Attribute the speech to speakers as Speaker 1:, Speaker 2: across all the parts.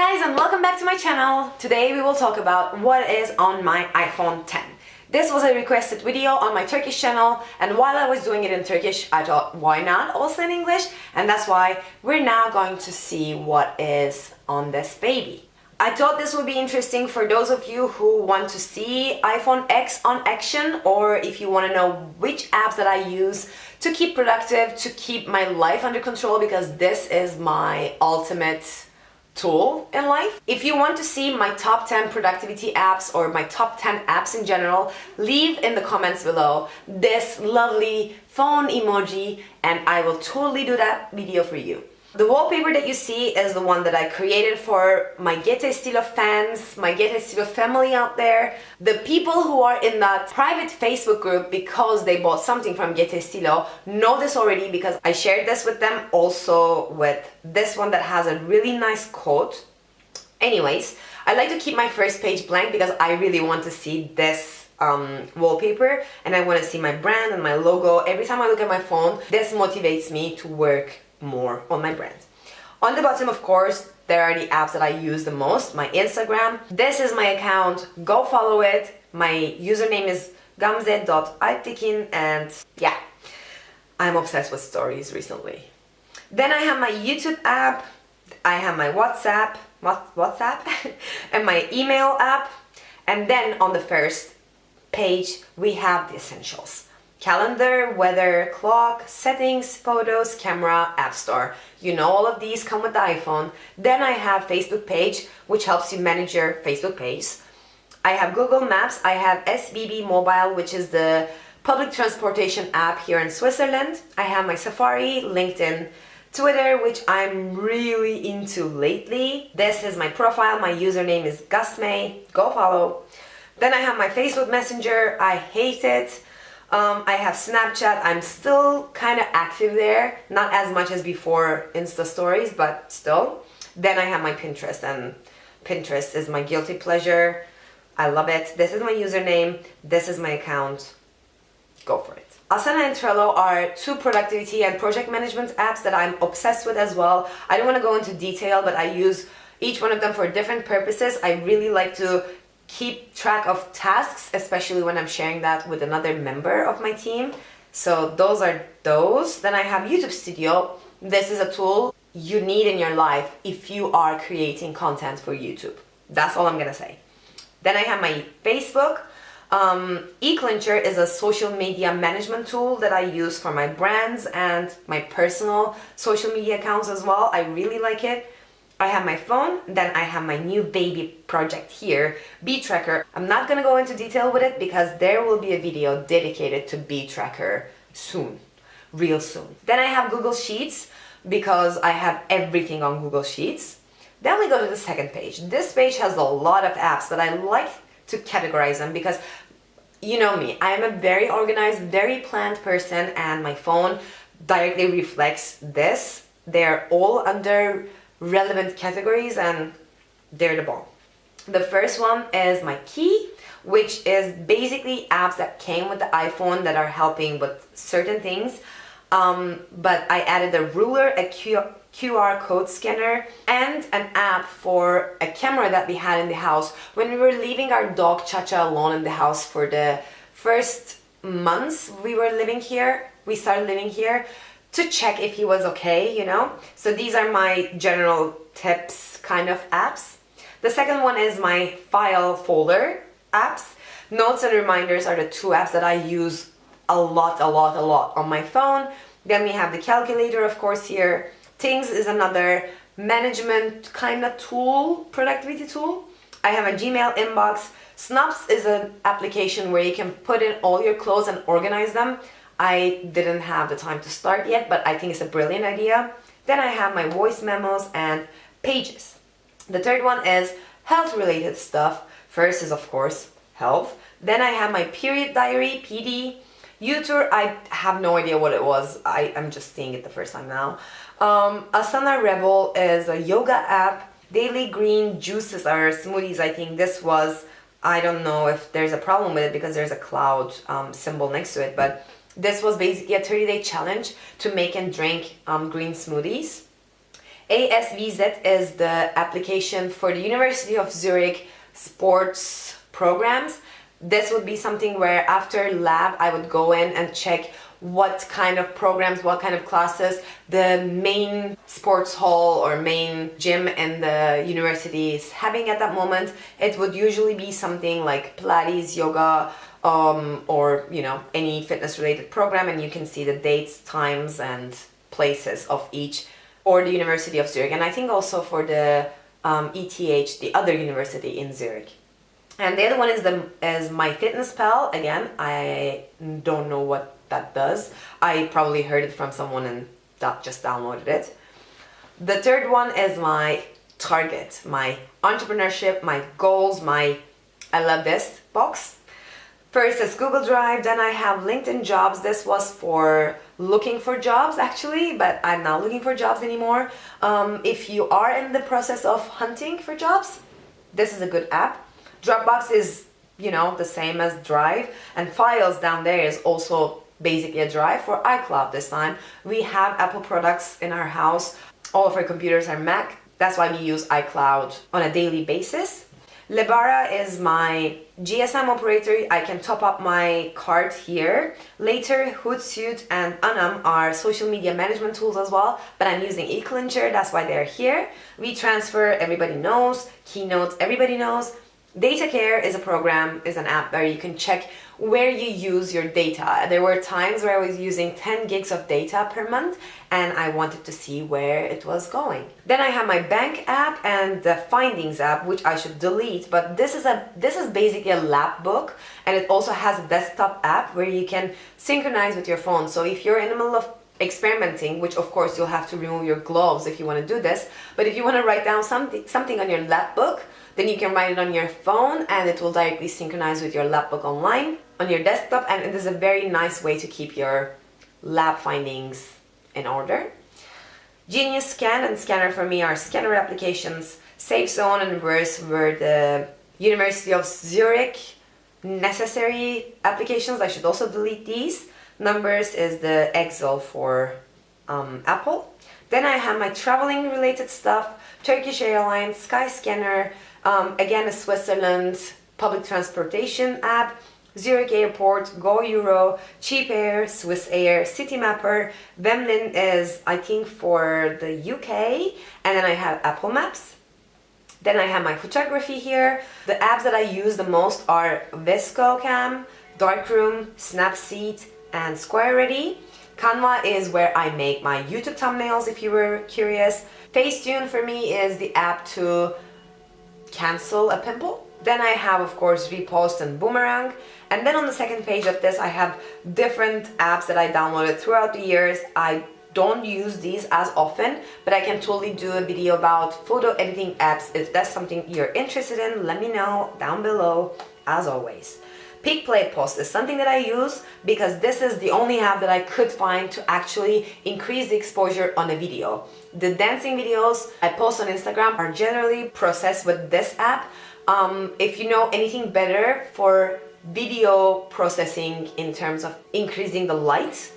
Speaker 1: Hi guys, and welcome back to my channel. Today we will talk about what is on my iPhone 10. This was a requested video on my Turkish channel, and while I was doing it in Turkish, I thought why not also in English, and that's why we're now going to see what is on this baby. I thought this would be interesting for those of you who want to see iPhone X on action, or if you want to know which apps that I use to keep productive, to keep my life under control, because this is my ultimate tool in life. If you want to see my top 10 productivity apps or my top 10 apps in general, leave in the comments below this lovely phone emoji and I will totally do that video for you. The wallpaper that you see is the one that I created for my Get Estilo fans, my Get Estilo family out there. The people who are in that private Facebook group because they bought something from Get Estilo know this already because I shared this with them, also with this one that has a really nice quote. Anyways, I like to keep my first page blank because I really want to see this wallpaper and I want to see my brand and my logo. Every time I look at my phone, this motivates me to work more on my brand. On the bottom, of course, there are the apps that I use the most. My Instagram, this is my account, go follow it. My username is Gamze.Alptekin, and yeah, I'm obsessed with stories recently. Then I have my YouTube app, I have my WhatsApp and my email app, and then on the first page we have the essentials. Calendar, weather, clock, settings, photos, camera, app store. You know all of these come with the iPhone. Then I have Facebook page, which helps you manage your Facebook page. I have Google Maps, I have SBB Mobile, which is the public transportation app here in Switzerland. I have my Safari, LinkedIn, Twitter, which I'm really into lately. This is my profile, my username is gasmey, go follow. Then I have my Facebook Messenger, I hate it. I have Snapchat, I'm still kind of active there, not as much as before Insta stories, but still. Then I have my Pinterest, and Pinterest is my guilty pleasure. I love it. This is my username, this is my account. Go for it. Asana and Trello are two productivity and project management apps that I'm obsessed with as well. I don't want to go into detail, but I use each one of them for different purposes. I really like to keep track of tasks, especially when I'm sharing that with another member of my team. So those are those. Then I have YouTube Studio. This is a tool you need in your life if you are creating content for YouTube. That's all I'm gonna say. Then I have my Facebook. eClincher is a social media management tool that I use for my brands and my personal social media accounts as well. I really like it. I have my phone, then I have my new baby project here, Bee Tracker. I'm not gonna go into detail with it because there will be a video dedicated to Bee Tracker soon, real soon. Then I have Google Sheets because I have everything on Google Sheets. Then we go to the second page. This page has a lot of apps, but I like to categorize them because you know me, I am a very organized, very planned person, and my phone directly reflects this. They're all under relevant categories and they're the bomb. The first one is my key, which is basically apps that came with the iPhone that are helping with certain things. But I added a ruler, a QR code scanner, and an app for a camera that we had in the house when we were leaving our dog Chacha alone in the house for the first months we started living here, to check if he was okay, you know. So these are my general tips kind of apps. The second one is my file folder apps. Notes and reminders are the two apps that I use a lot on my phone. Then we have the calculator, of course, here. Things is another management kind of tool, productivity tool. I have a Gmail inbox. Snaps is an application where you can put in all your clothes and organize them. I didn't have the time to start yet, but I think it's a brilliant idea. Then I have my voice memos and pages. The third one is health related stuff. First is of course health. Then I have my period diary, PD. Utur, I have no idea what it was. I'm just seeing it the first time now. Asana Rebel is a yoga app. Daily green juices are smoothies. I think this was, I don't know if there's a problem with it because there's a cloud symbol next to it, but this was basically a 30-day challenge to make and drink green smoothies. ASVZ is the application for the University of Zurich sports programs. This would be something where after lab I would go in and check what kind of programs, what kind of classes the main sports hall or main gym in the university is having at that moment. It would usually be something like Pilates, yoga, or any fitness related program, and you can see the dates, times and places of each, or the University of Zurich, and I think also for the ETH, the other university in Zurich. And the other one is MyFitnessPal. Again, I don't know what that does. I probably heard it from someone and just downloaded it. The third one is my target, my entrepreneurship, my goals, I love this box. First is Google Drive, then I have LinkedIn Jobs. This was for looking for jobs actually, but I'm not looking for jobs anymore. If you are in the process of hunting for jobs, this is a good app. Dropbox is, the same as Drive, and Files down there is also basically a drive for iCloud this time. We have Apple products in our house. All of our computers are Mac. That's why we use iCloud on a daily basis. Lebara is my GSM operator. I can top up my card here. Later, Hootsuite and Anam are social media management tools as well, but I'm using eClincher, that's why they're here. WeTransfer, everybody knows. Keynote, everybody knows. DataCare is an app where you can check where you use your data. There were times where I was using 10 gigs of data per month and I wanted to see where it was going. Then I have my bank app and the findings app, which I should delete, but this is basically a lab book, and it also has a desktop app where you can synchronize with your phone. So if you're in the middle of experimenting, which of course you'll have to remove your gloves if you want to do this, but if you want to write down something on your lab book, then you can write it on your phone and it will directly synchronize with your lab book online on your desktop, and it is a very nice way to keep your lab findings in order. Genius Scan and Scanner for me are scanner applications. SafeZone and Verse were the University of Zurich necessary applications. I should also delete these. Numbers is the Excel for Apple. Then I have my traveling related stuff, Turkish Airlines, Skyscanner, again a Switzerland public transportation app, Zurich Airport, Go Euro, Cheap Air, Swiss Air, City Mapper. Vemlin is I think for the UK, and then I have Apple Maps. Then I have my photography here. The apps that I use the most are ViscoCam, Darkroom, Snapseed, and Square Ready. Canva is where I make my YouTube thumbnails if you were curious. Facetune for me is the app to cancel a pimple. Then I have of course Repost and Boomerang. And then on the second page of this I have different apps that I downloaded throughout the years. I don't use these as often, but I can totally do a video about photo editing apps. If that's something you're interested in, let me know down below as always. Pick, Play, Post is something that I use because this is the only app that I could find to actually increase the exposure on a video. The dancing videos I post on Instagram are generally processed with this app. If you know anything better for video processing in terms of increasing the light,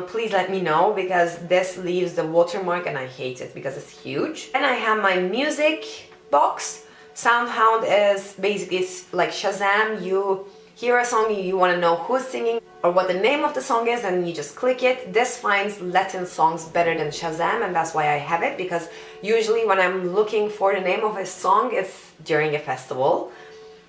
Speaker 1: please let me know, because this leaves the watermark and I hate it because it's huge. And I have my music box. SoundHound is basically, it's like Shazam. You hear a song, you want to know who's singing or what the name of the song is, and you just click it. This finds Latin songs better than Shazam, and that's why I have it, because usually when I'm looking for the name of a song, it's during a festival.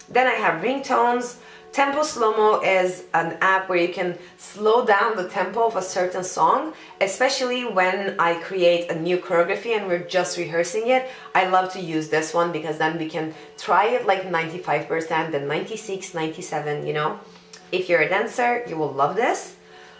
Speaker 1: Then I have ringtones. Tempo Slow-Mo is an app where you can slow down the tempo of a certain song, especially when I create a new choreography and we're just rehearsing it. I love to use this one because then we can try it like 95%, then 96, 97, you know. If you're a dancer, you will love this.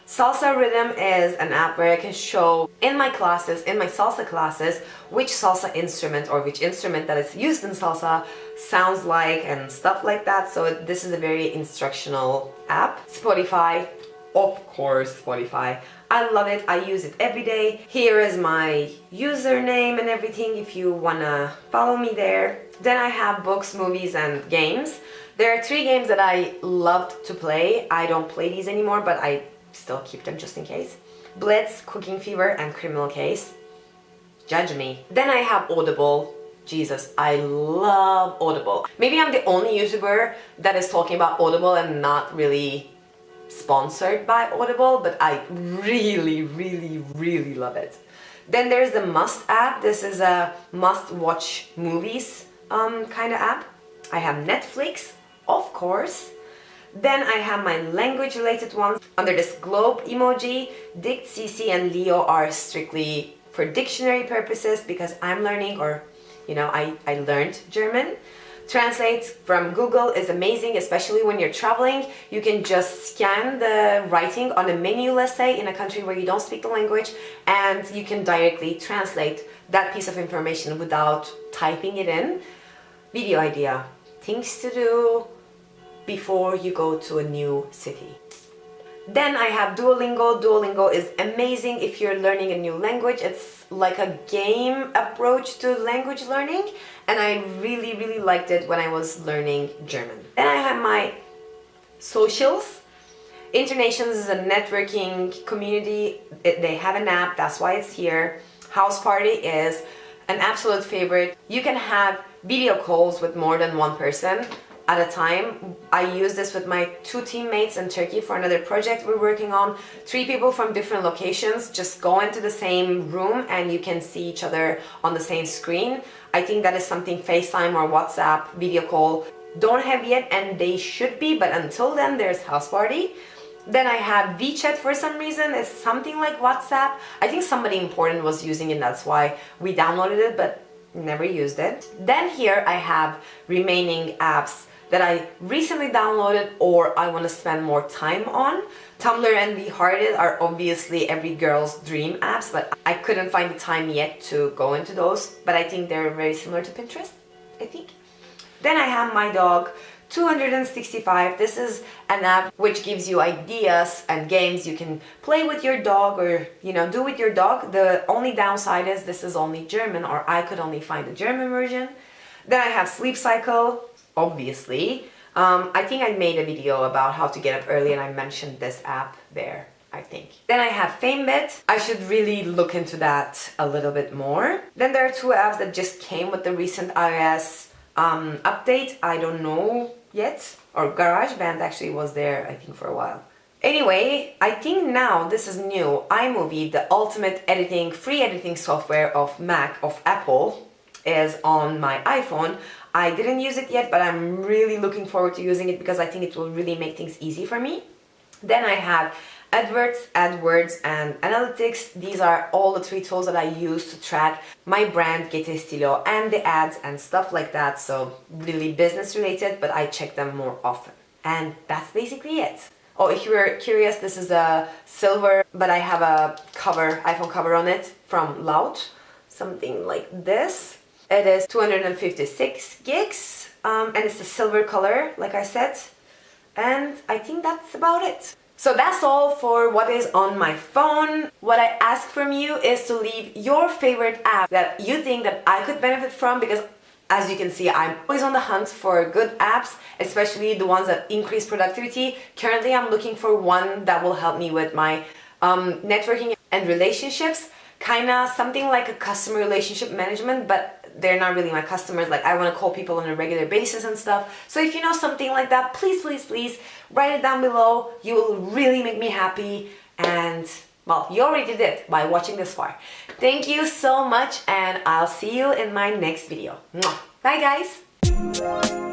Speaker 1: Salsa Rhythm is an app where I can show in my classes, in my salsa classes, which salsa instrument or which instrument that is used in salsa sounds like and stuff like that. So this is a very instructional app. Spotify, of course Spotify. I love it. I use it every day. Here is my username and everything if you wanna follow me there. Then I have books, movies, and games. There are 3 games that I loved to play. I don't play these anymore, but I still keep them just in case. Blitz, Cooking Fever, and Criminal Case. Judge me. Then I have Audible. Jesus, I love Audible. Maybe I'm the only YouTuber that is talking about Audible and not really sponsored by Audible, but I really, really, really love it. Then there's the Must app. This is a must-watch movies kind of app. I have Netflix, of course. Then I have my language-related ones. Under this globe emoji, Dict, CC, and Leo are strictly for dictionary purposes because I'm learning, or I learned German. Translate from Google is amazing, especially when you're traveling. You can just scan the writing on a menu, let's say, in a country where you don't speak the language, and you can directly translate that piece of information without typing it in. Video idea, things to do before you go to a new city. Then I have Duolingo. Duolingo is amazing if you're learning a new language. It's like a game approach to language learning, and I really, really liked it when I was learning German. Then I have my socials. Internations is a networking community. They have an app, that's why it's here. House Party is an absolute favorite. You can have video calls with more than one person at a time. I use this with my 2 teammates in Turkey for another project we're working on. 3 people from different locations just go into the same room and you can see each other on the same screen. I think that is something FaceTime or WhatsApp video call don't have yet, and they should be, but until then there's House Party. Then I have WeChat for some reason. It's something like WhatsApp. I think somebody important was using it, that's why we downloaded it, but never used it. Then here I have remaining apps that I recently downloaded or I want to spend more time on. Tumblr and VHearted are obviously every girl's dream apps, but I couldn't find the time yet to go into those, but I think they're very similar to Pinterest, I think. Then I have My Dog 265. This is an app which gives you ideas and games you can play with your dog or do with your dog. The only downside is this is only German, or I could only find the German version. Then I have Sleep Cycle, obviously. I think I made a video about how to get up early and I mentioned this app there, I think. Then I have FameBit. I should really look into that a little bit more. Then there are 2 apps that just came with the recent iOS update. I don't know yet. Or GarageBand actually was there, I think, for a while. Anyway, I think now this is new. iMovie, the ultimate editing, free editing software of Mac, of Apple, is on my iPhone. I didn't use it yet, but I'm really looking forward to using it because I think it will really make things easy for me. Then I have AdWords, and Analytics. These are all the 3 tools that I use to track my brand, Get Estilo, and the ads and stuff like that. So really business related, but I check them more often. And that's basically it. Oh, if you were curious, this is a silver, but I have a cover, iPhone cover on it from Loud. Something like this. It is 256 gigs, and it's the silver color, like I said. And I think that's about it. So that's all for what is on my phone. What I ask from you is to leave your favorite app that you think that I could benefit from, because as you can see, I'm always on the hunt for good apps, especially the ones that increase productivity. Currently, I'm looking for one that will help me with my networking and relationships. Kinda something like a customer relationship management, but they're not really my customers. Like, I want to call people on a regular basis and stuff. So if you know something like that, please, please, please write it down below. You will really make me happy. And well, you already did by watching this far. Thank you so much, and I'll see you in my next video. Mwah. Bye guys.